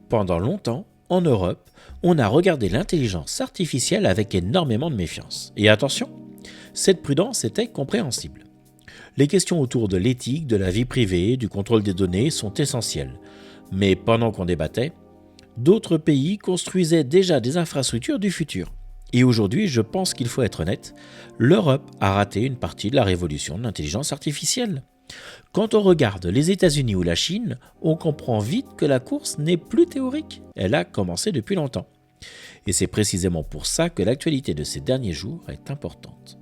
Pendant longtemps, en Europe, on a regardé l'intelligence artificielle avec énormément de méfiance. Et attention, cette prudence était compréhensible. Les questions autour de l'éthique, de la vie privée, du contrôle des données sont essentielles. Mais pendant qu'on débattait, d'autres pays construisaient déjà des infrastructures du futur. Et aujourd'hui, je pense qu'il faut être honnête, l'Europe a raté une partie de la révolution de l'intelligence artificielle. Quand on regarde les États-Unis ou la Chine, on comprend vite que la course n'est plus théorique, elle a commencé depuis longtemps. Et c'est précisément pour ça que l'actualité de ces derniers jours est importante.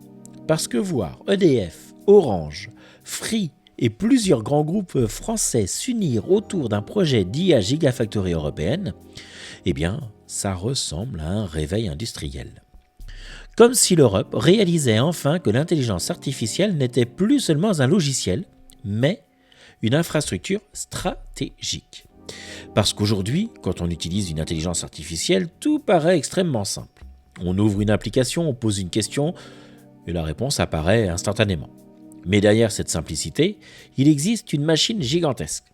Parce que voir EDF, Orange, Free et plusieurs grands groupes français s'unir autour d'un projet d'IA Gigafactory européenne, eh bien, ça ressemble à un réveil industriel. Comme si l'Europe réalisait enfin que l'intelligence artificielle n'était plus seulement un logiciel, mais une infrastructure stratégique. Parce qu'aujourd'hui, quand on utilise une intelligence artificielle, tout paraît extrêmement simple. On ouvre une application, on pose une question, et la réponse apparaît instantanément. Mais derrière cette simplicité, il existe une machine gigantesque.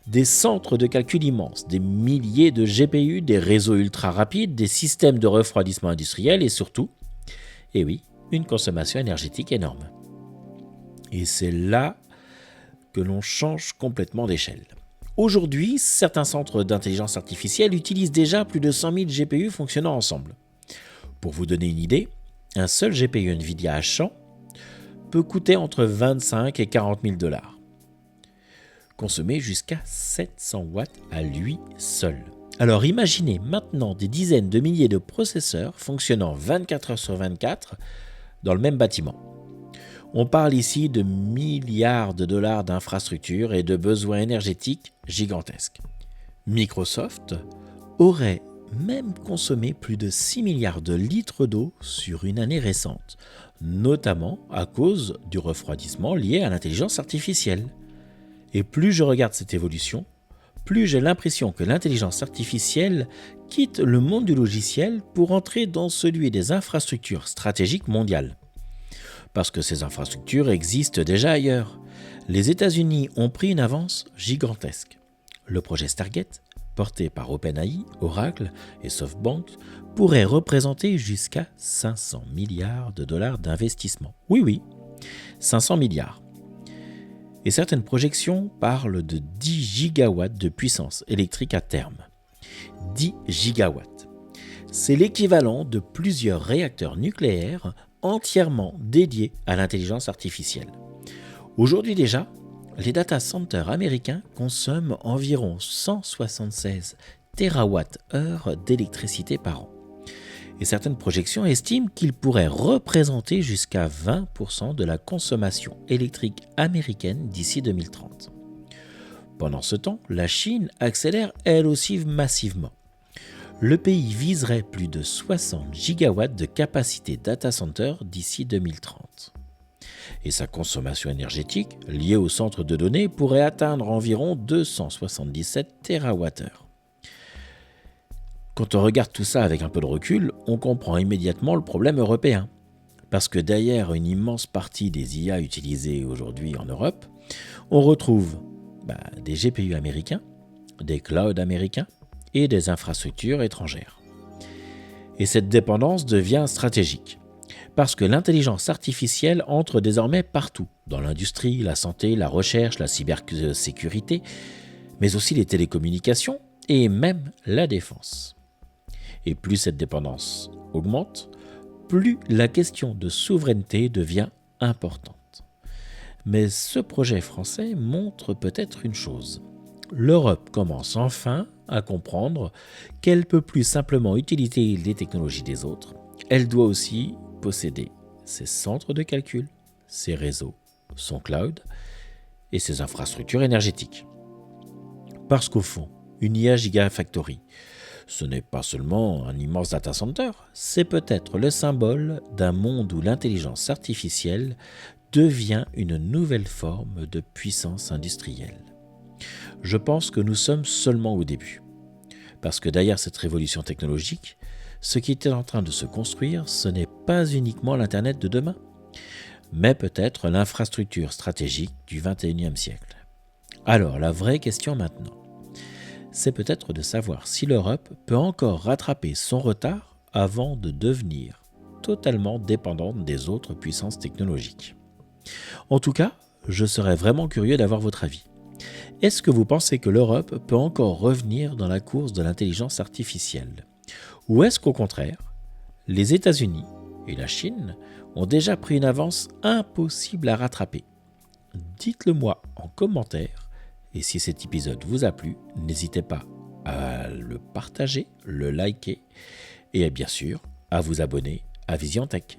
Des centres de calcul immenses, des milliers de GPU, des réseaux ultra rapides, des systèmes de refroidissement industriel et surtout, eh oui, une consommation énergétique énorme. Et c'est là que l'on change complètement d'échelle. Aujourd'hui, certains centres d'intelligence artificielle utilisent déjà plus de 100 000 GPU fonctionnant ensemble. Pour vous donner une idée, un seul GPU NVIDIA H100 peut coûter entre 25 et 40 000 $, consommer jusqu'à 700 watts à lui seul. Alors imaginez maintenant des dizaines de milliers de processeurs fonctionnant 24 heures sur 24 dans le même bâtiment. On parle ici de milliards de dollars d'infrastructures et de besoins énergétiques gigantesques. Microsoft aurait même consommé plus de 6 milliards de litres d'eau sur une année récente, notamment à cause du refroidissement lié à l'intelligence artificielle. Et plus je regarde cette évolution, plus j'ai l'impression que l'intelligence artificielle quitte le monde du logiciel pour entrer dans celui des infrastructures stratégiques mondiales. Parce que ces infrastructures existent déjà ailleurs. Les États-Unis ont pris une avance gigantesque. Le projet Stargate, porté par OpenAI, Oracle et SoftBank, pourrait représenter jusqu'à 500 milliards de dollars d'investissement. Oui, 500 milliards. Et certaines projections parlent de 10 gigawatts de puissance électrique à terme. 10 gigawatts. C'est l'équivalent de plusieurs réacteurs nucléaires entièrement dédiés à l'intelligence artificielle. Aujourd'hui déjà, les data centers américains consomment environ 176 TWh d'électricité par an. Et certaines projections estiment qu'ils pourraient représenter jusqu'à 20% de la consommation électrique américaine d'ici 2030. Pendant ce temps, la Chine accélère elle aussi massivement. Le pays viserait plus de 60 gigawatts de capacité data center d'ici 2030. Et sa consommation énergétique, liée au centre de données, pourrait atteindre environ 277 TWh. Quand on regarde tout ça avec un peu de recul, on comprend immédiatement le problème européen. Parce que derrière une immense partie des IA utilisées aujourd'hui en Europe, on retrouve des GPU américains, des clouds américains et des infrastructures étrangères. Et cette dépendance devient stratégique. Parce que l'intelligence artificielle entre désormais partout, dans l'industrie, la santé, la recherche, la cybersécurité, mais aussi les télécommunications et même la défense. Et plus cette dépendance augmente, plus la question de souveraineté devient importante. Mais ce projet français montre peut-être une chose. L'Europe commence enfin à comprendre qu'elle ne peut plus simplement utiliser les technologies des autres, elle doit aussi posséder ses centres de calcul, ses réseaux, son cloud et ses infrastructures énergétiques. Parce qu'au fond, une IA Gigafactory, ce n'est pas seulement un immense data center, c'est peut-être le symbole d'un monde où l'intelligence artificielle devient une nouvelle forme de puissance industrielle. Je pense que nous sommes seulement au début. Parce que derrière cette révolution technologique, ce qui est en train de se construire, ce n'est pas uniquement l'Internet de demain, mais peut-être l'infrastructure stratégique du XXIe siècle. Alors, la vraie question maintenant, c'est peut-être de savoir si l'Europe peut encore rattraper son retard avant de devenir totalement dépendante des autres puissances technologiques. En tout cas, je serais vraiment curieux d'avoir votre avis. Est-ce que vous pensez que l'Europe peut encore revenir dans la course de l'intelligence artificielle? Ou est-ce qu'au contraire, les États-Unis et la Chine ont déjà pris une avance impossible à rattraper? Dites-le moi en commentaire, et si cet épisode vous a plu, n'hésitez pas à le partager, le liker, et bien sûr, à vous abonner à Vision Tech.